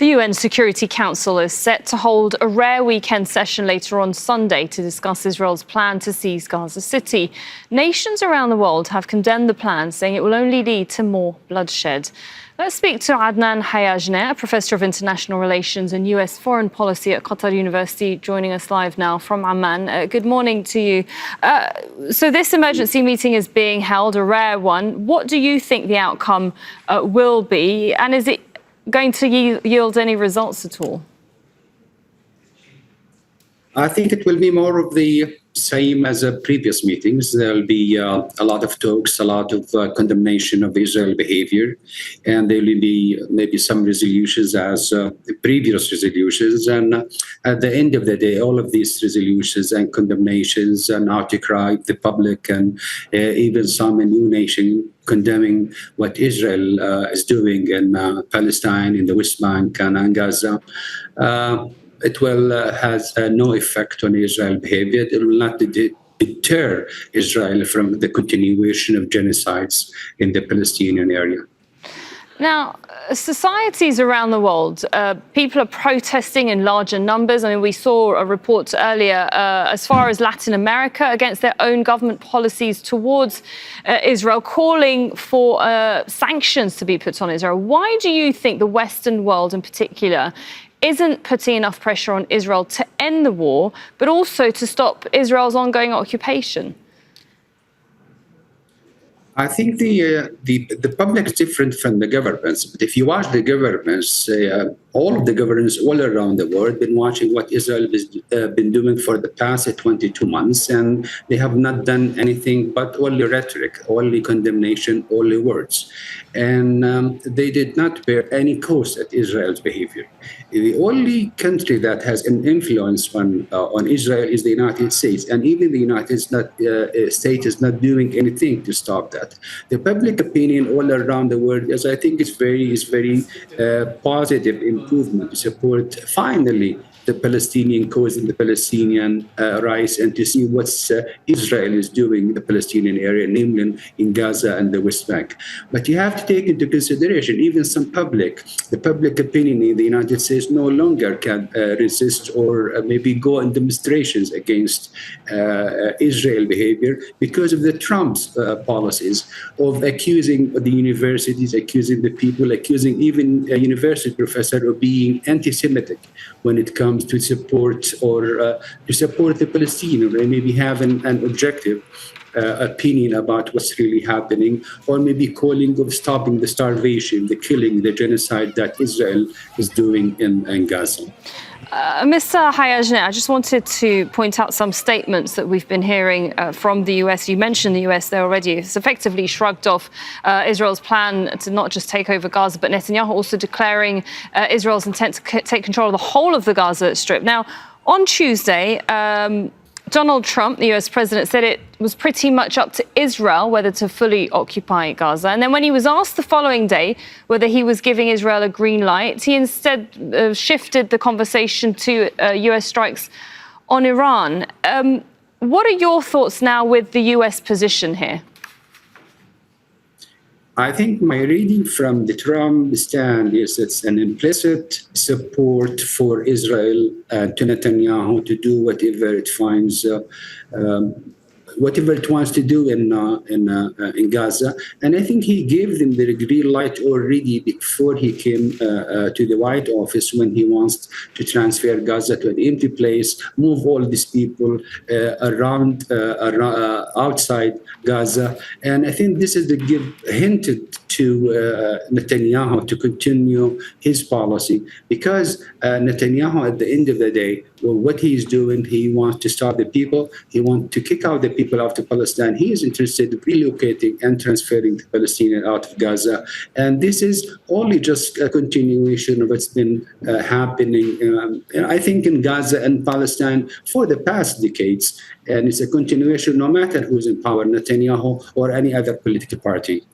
The UN Security Council is set to hold a rare weekend session later on Sunday to discuss Israel's plan to seize Gaza City. Nations around the world have condemned the plan, saying it will only lead to more bloodshed. Let's speak to Adnan Hayajneh, a professor of international relations and US foreign policy at Qatar University, joining us live now from Amman. Good morning to you. So this emergency meeting is being held, a rare one. What do you think the outcome will be? And is it going to yield any results at all? I think it will be more of the same as previous meetings. There will be a lot of talks, a lot of condemnation of Israel behavior, and there will be maybe some resolutions as previous resolutions. And at the end of the day, all of these resolutions and condemnations and outcry, the public and even some new nation condemning what Israel is doing in Palestine, in the West Bank and in Gaza, it will has no effect on Israel behavior. It will not deter Israel from the continuation of genocides in the Palestinian area. Now, societies around the world, people are protesting in larger numbers. I mean, we saw a report earlier as far as Latin America against their own government policies towards Israel, calling for sanctions to be put on Israel. Why do you think the Western world in particular isn't putting enough pressure on Israel to end the war, but also to stop Israel's ongoing occupation? I think the public is different from the governments. But if you watch the governments, all of the governments all around the world been watching what Israel has been doing for the past 22 months, and they have not done anything but only rhetoric, only condemnation, only words. And they did not bear any cost at Israel's behavior. The only country that has an influence on Israel is the United States, and even the United States is not doing anything to stop that. The public opinion all around the world, as I think, is very positive improvement to support finally the Palestinian cause and the Palestinian rights, and to see what Israel is doing in the Palestinian area, namely in Gaza and the West Bank. But you have to take into consideration even the public opinion in the United States no longer can resist or maybe go on demonstrations against Israel behavior because of the Trump's policies of accusing the universities, accusing the people, accusing even a university professor of being anti-Semitic when it comes to support the Palestinians, or maybe have an objective opinion about what's really happening, or maybe calling of stopping the starvation, the killing, the genocide that Israel is doing in Gaza. Mr. Hayajneh, I just wanted to point out some statements that we've been hearing from the US. You mentioned the US there already. It's effectively shrugged off Israel's plan to not just take over Gaza, but Netanyahu also declaring Israel's intent to take control of the whole of the Gaza Strip. Now, on Tuesday, Donald Trump, the US president, said it was pretty much up to Israel whether to fully occupy Gaza. And then when he was asked the following day whether he was giving Israel a green light, he instead shifted the conversation to US strikes on Iran. What are your thoughts now with the US position here? I think my reading from the Trump stand is it's an implicit support for Israel and to Netanyahu to do whatever it finds, whatever it wants to do in Gaza. And I think he gave them the green light already before he came to the White Office, when he wants to transfer Gaza to an empty place, move all these people around outside Gaza. And I think this is the hinted to Netanyahu to continue his policy, because Netanyahu, at the end of the day, well, what he's doing, he wants to stop the people. He wants to kick out the people out of Palestine. He is interested in relocating and transferring the Palestinians out of Gaza. And this is only just a continuation of what's been happening, I think, in Gaza and Palestine for the past decades. And it's a continuation no matter who's in power, Netanyahu or any other political party.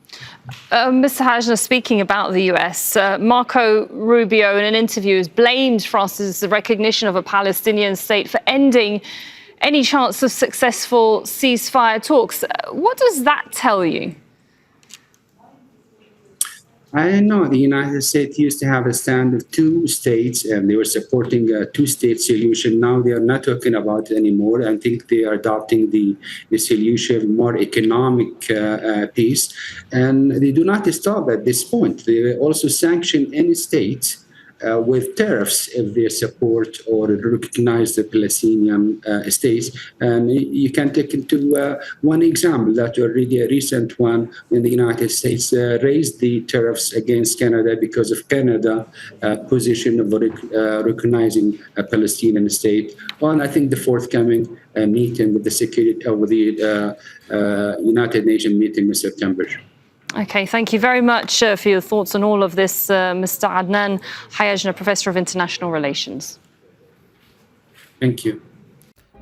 Mr. Hayajneh, speaking about the US, Marco Rubio in an interview has blamed France's recognition of a Palestinian state for ending any chance of successful ceasefire talks. What does that tell you? I know the United States used to have a stand of two states, and they were supporting a two-state solution. Now they are not talking about it anymore. I think they are adopting the solution, more economic piece, and they do not stop at this point. They also sanction any state with tariffs if they support or recognize the Palestinian states. And you can take into one example that already a recent one when the United States raised the tariffs against Canada because of Canada's position of recognizing a Palestinian state. On I think the forthcoming meeting with the security with the United Nations meeting in September. Okay, thank you very much for your thoughts on all of this, Mr. Adnan Hayajneh, Professor of International Relations. Thank you.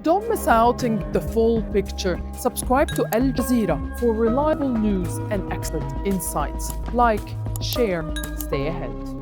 Don't miss out on the full picture. Subscribe to Al Jazeera for reliable news and expert insights. Like, share, stay ahead.